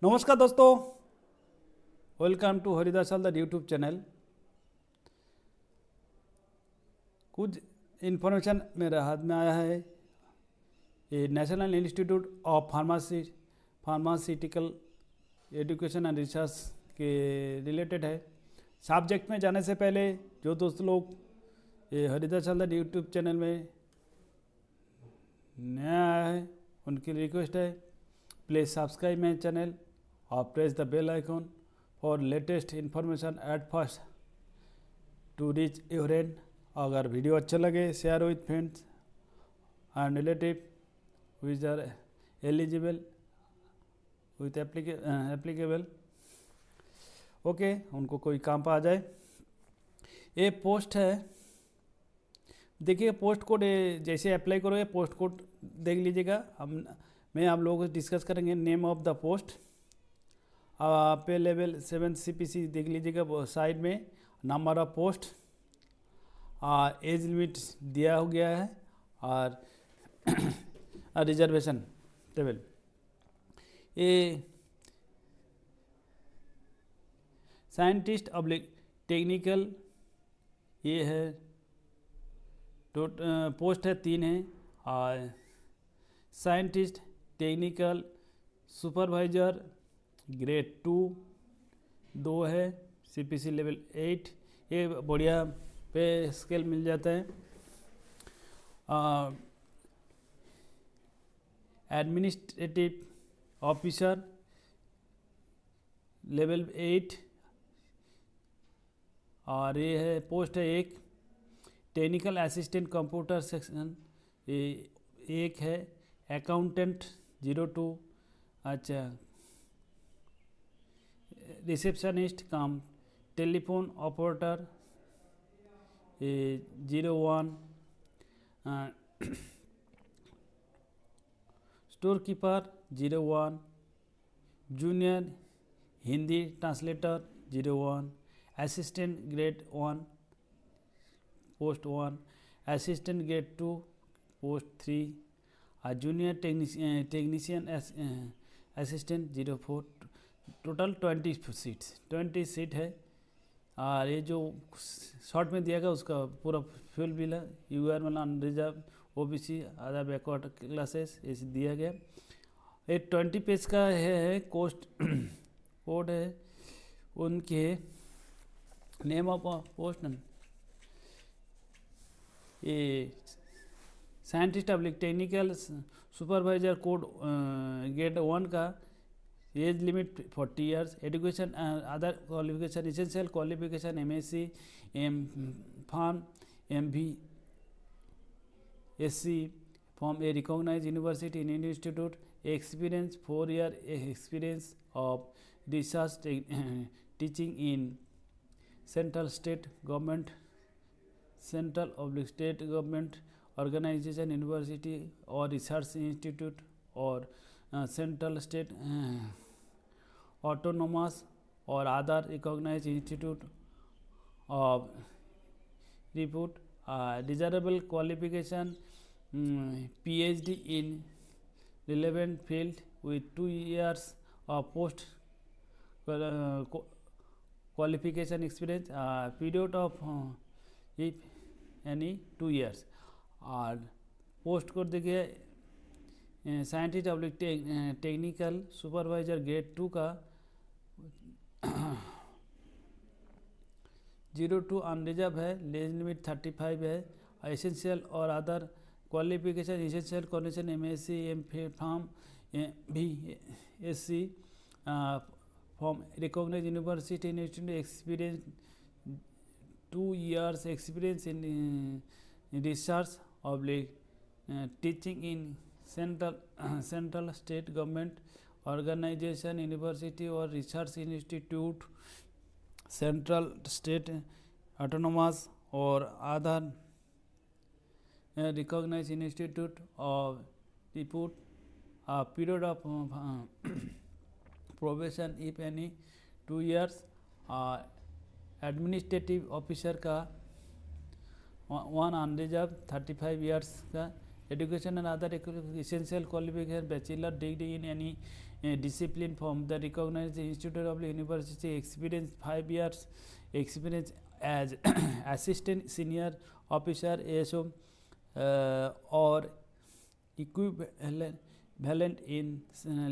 नमस्कार दोस्तों, welcome to Haridas Haldar YouTube channel. कुछ इन्फॉर्मेशन मेरे हाथ में आया है। ये national institute of pharmaceutical education and research के रिलेटेड है। सब्जेक्ट में जाने से पहले जो दोस्त लोग ये हरिदास हल्दर यूट्यूब चैनल में नया आया है उनकी रिक्वेस्ट है, प्लीज़ सब्सक्राइब माई चैनल और press the bell icon for latest information at first to reach your end. अगर वीडियो अच्छा लगे share with friends and relative which are eligible with applicable, okay, उनको कोई काम पर आ जाए। ये पोस्ट है, देखिए पोस्ट कोड जैसे अप्लाई करोगे पोस्ट कोड देख लीजिएगा। मैं आप लोगों को डिस्कस करेंगे। नेम ऑफ द पोस्ट पे लेवल 7 CPC देख लीजिएगा साइड में। Number of post, age limit दिया हो गया है और रिजर्वेशन टेबल। ये साइंटिस्ट ऑब्लिक टेक्निकल ये है, तो पोस्ट है 3 है। और साइंटिस्ट टेक्निकल सुपरवाइजर ग्रेड 2 है, CPC लेवल 8। ये बढ़िया पे स्केल मिल जाता है। एडमिनिस्ट्रेटिव ऑफिसर लेवल 8 और ये है पोस्ट है 1। टेक्निकल असिस्टेंट कंप्यूटर सेक्शन ये 1 है। अकाउंटेंट 02, अच्छा, रिसेप्शनिस्ट काम टेलीफोन ऑपरेटर ये 01, store keeper 01, junior Hindi translator 01, assistant grade 1 post 1, assistant grade 2 post 3, junior technician assistant 04। Total 20 seat है। और ये जो शॉर्ट में दिया गया उसका पूरा फुल बिल है। UR मतलब unreserve, OBC, other backward classes ऐसे दिया गया। ये 20 पेज का है कोस्ट कोड है। उनके नेम ऑफ पोस्ट ये scientist public technical supervisor code grade 1 का age limit 40 years. Education other qualification essential qualification MSc M.Pharm MB.Sc from a recognized university in institute। experience 4 year experience of research teaching in central state government, central oblique state government organization, university or research institute or central state autonomous or other recognized institute of repute। desirable qualification PhD in relevant field with 2 years of post qualification experience, period of if any 2 years। और post code देखिए scientist public technical supervisor grade 2 का 02 unreserved है। Age limit 35 है। Essential और other qualification essential condition MSc M.Pharm MB.Sc from recognised university institute. Experience 2 years experience in research oblique teaching in central state government organization, university or research institute, central state autonomous or other recognized institute of repute। period of probation if any 2 years। Administrative officer का 1 unreserved 35 years का। education and other eessential qualification, bachelor degree in any discipline from the recognized institute of the university, experience 5 years experience as assistant senior officer ASO or equivalent in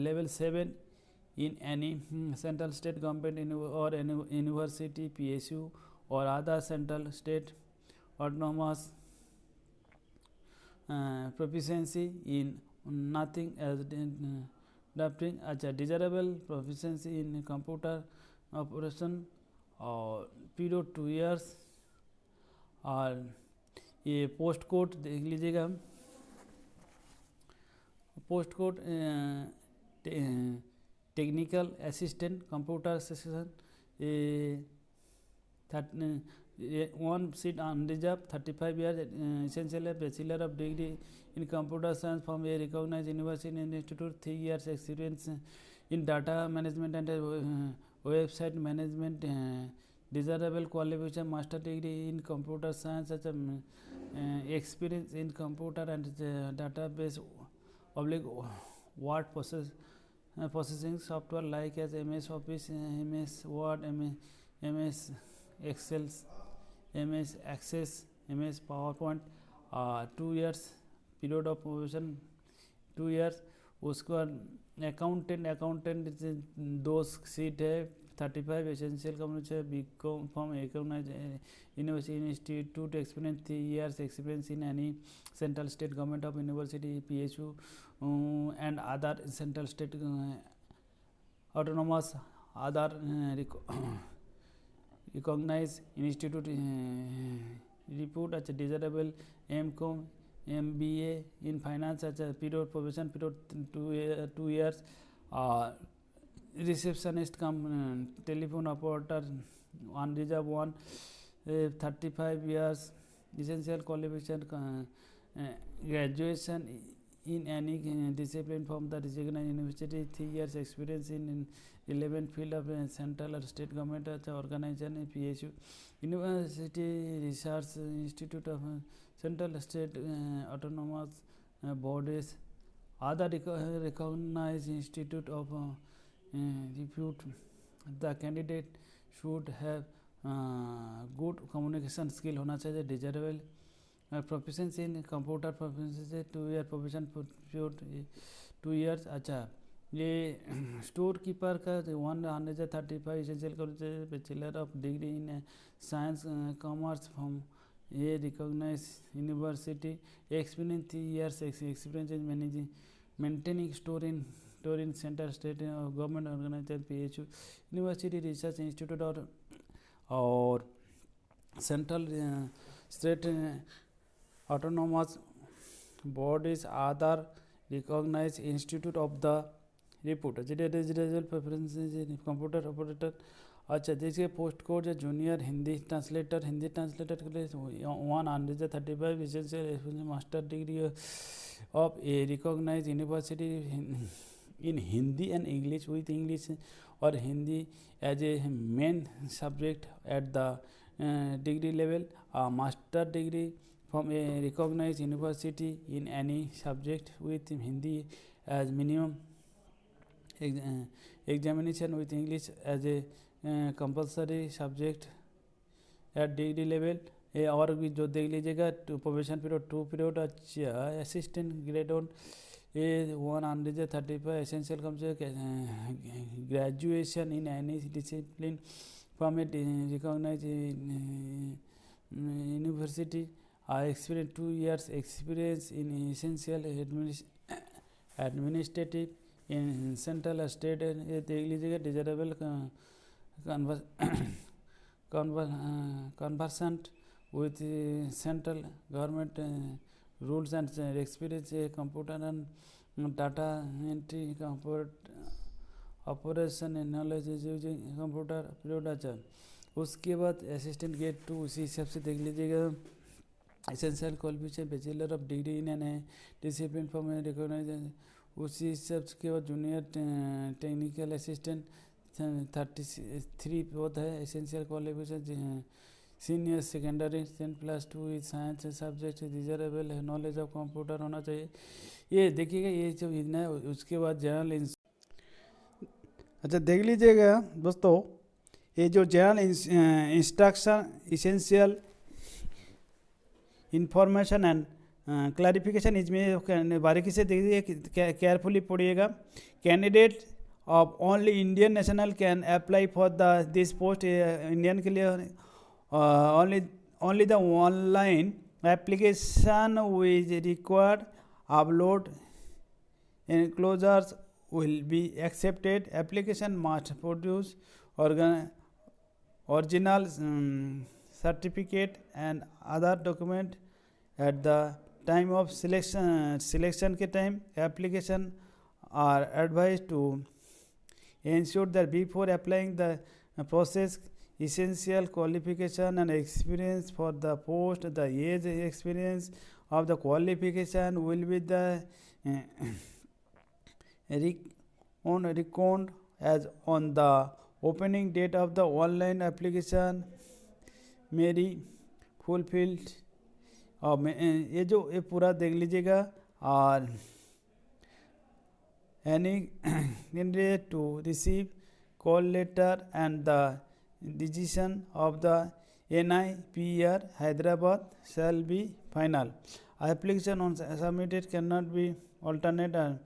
level 7 in any central state government or any university PSU or other central state autonomous proficiency in nothing as drafting अच्छा desirable proficiency in computer operation और period 2 years और ये post code देख लीजिएगा post code technical assistant computer section one seat unreserved 35 years essential bachelor of degree in computer science from a recognized university and institute 3 years experience in data management and website management desirable qualification master degree in computer science such experience in computer and database oblique word processing software like as MS Office, MS Word, MS Excel, MS Access, MS PowerPoint 2 years period of probation 2 years उसके बाद accountant दो seat है 35 essential community BCom from university institute experience 3 years experience in any central state government of university PSU and other central state autonomous other recognized institute report अच्छा desirable MCOM MBA in finance अच्छा period probation period 2 years receptionist come telephone operator unreserved 1 35 years essential qualification graduation in any discipline from the recognized university 3 years experience in relevant field of central or state government organization PSU university research institute of central state autonomous bodies other recognized institute of repute the candidate should have good communication skill होना चाहिए desirable proficiency in computer proficiency 2 year provision period 2 years अच्छा ये store keeper का 135 essential college bachelor of degree in science commerce from a recognise university experience 3 years experience in managing maintaining store in centre state government organisation PSU यूनिवर्सिटी रिसर्च इंस्टीट्यूट और सेंट्रल स्टेट autonomous bodies other recognized institute of the repute preferences computer operator अच्छा जैसे post code या junior Hindi translator के लिए 135 essential master degree of a recognise university in Hindi and English with English और Hindi as a main subject at the degree level master degree from a recognized university in any subject with Hindi as minimum examination with English as a compulsory subject at degree level और भी जो देख लीजिएगा probation period 2 period अच्छा assistant grade on a 135 essential कम से graduation in any discipline from a recognise university experience 2 years experience in essential administrative in central state देख लीजिएगा desirable conversant with central government rules and experience computer and data entry operation and knowledge using computer period अच्छा उसके बाद assistant gate 2 उसी हिसाब से देख लीजिएगा essential qualification bachelor of degree in an discipline from recognise उसी हिसाब के बाद जूनियर टेक्निकल असिस्टेंट 33 पद है essential qualification senior secondary 10+2 is science subject desirable है नॉलेज ऑफ कंप्यूटर होना चाहिए ये देखिएगा ये जो इतना है उसके बाद जनरल अच्छा देख लीजिएगा दोस्तों, ये जो general instruction, essential information and clarification, इसमें बारीकी से देखिए, केयरफुली पढ़िएगा। Candidate of only Indian national can apply for this post, Indian के लिए only the online application is required. Upload enclosures will be accepted. Application must produce original certificate and other document at the time of selection के time. Application are advised to ensure that before applying the process essential qualification and experience for the post. The age experience of the qualification will be the reckoned as on the opening date of the online application may be fulfilled. और ये पूरा देख लीजिएगा। और any candidate to receive call letter and the decision of the NIPR Hyderabad shall be final. Application on submitted cannot be alternate and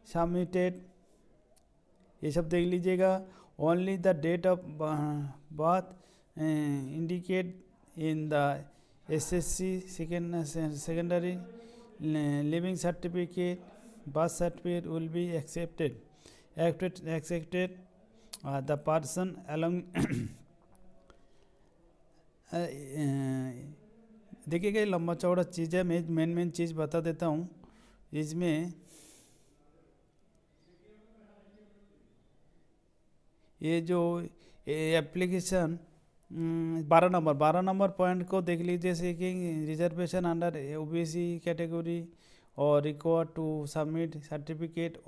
submitted, ये सब देख लीजिएगा। Only the date of birth indicate in the SSC secondary living certificate, birth certificate will be accepted. The person along देखिएगा, ये लंबा चौड़ा चीज़ है। मैं मेन चीज़ बता देता हूँ। इसमें ये जो एप्लीकेशन 12 नंबर पॉइंट को देख लीजिए, जैसे कि रिजर्वेशन अंडर ओबीसी कैटेगरी और required to submit certificate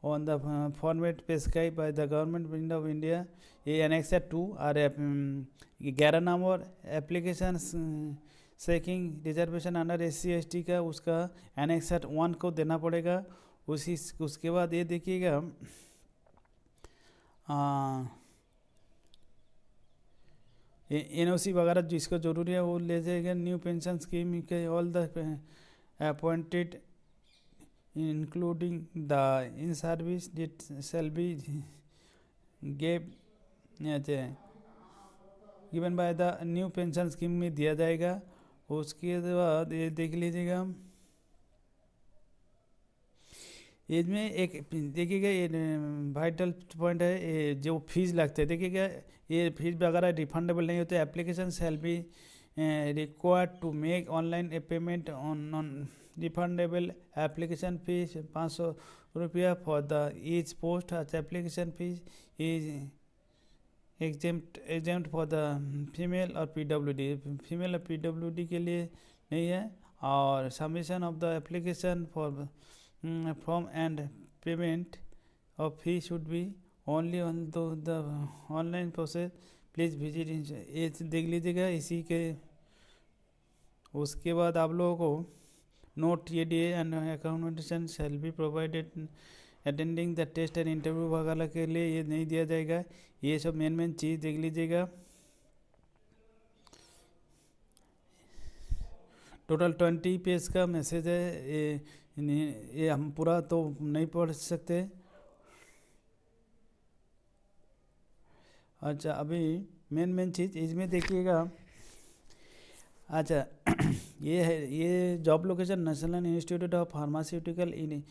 on the format prescribed by the government of India. ये annexer 2 और 11 number application seeking reservation under SC/ST का, उसका annexer 1 को देना पड़ेगा। उसके बाद ये देखिएगा, NOC वगैरह जिसको ज़रूरी है वो ले जाएगा। न्यू पेंशन स्कीम के all the appointed including the in service that shall be given by the new pension scheme में दिया जाएगा। उसके बाद ये देख लीजिएगा, इसमें एक देखिएगा, ये वाइटल पॉइंट है। ये जो फीस लगते हैं, देखिएगा ये फीस वगैरह रिफंडेबल नहीं होते। Application shall be required to make online a payment on refundable application fees 500 रुपया for the each post. Application fees is exempt for the female और PWD। फीमेल और PWD के लिए नहीं है। और submission of the application for form and payment of fee should be only on the online process. Please visit, ये देख लीजिएगा इसी के। उसके बाद आप लोगों को note EDA and accommodation shall be provided attending the test and interview वगैरह के लिए ये नहीं दिया जाएगा। ये सब मेन चीज़ देख लीजिएगा। टोटल 20 पेज का मैसेज है। ये हम पूरा तो नहीं पढ़ सकते। अच्छा, अभी मेन चीज़ इसमें देखिएगा। अच्छा ये है, ये job location national institute of pharmaceutical in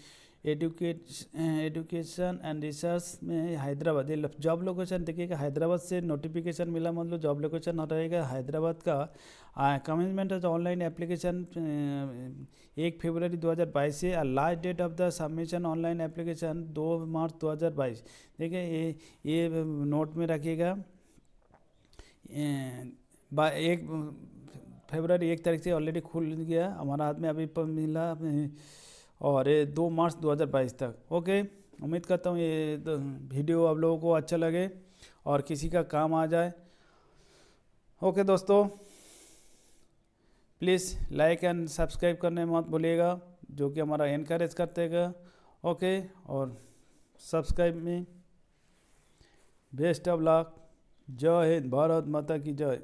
education and research में हैदराबाद। ये जॉब लोकेशन देखिएगा, हैदराबाद से नोटिफिकेशन मिला, मतलब जॉब लोकेशन रहेगा हैदराबाद का। Commencement of online application 1 February 2022 से। Last date of the submission online application 2 March 2022। देखिए ये नोट में रखिएगा। 1 फरवरी 1 तारीख से ऑलरेडी खुल गया हमारा हाथ में, अभी मिला। और ये 2 मार्च 2022 तक। ओके, उम्मीद करता हूँ ये वीडियो आप लोगों को अच्छा लगे और किसी का काम आ जाए। ओके दोस्तों, प्लीज़ लाइक एंड सब्सक्राइब करने मत भूलिएगा, जो कि हमारा इनकरेज करतेगा। ओके, और subscribe me. Best of luck. जय हिंद, भारत माता की जय।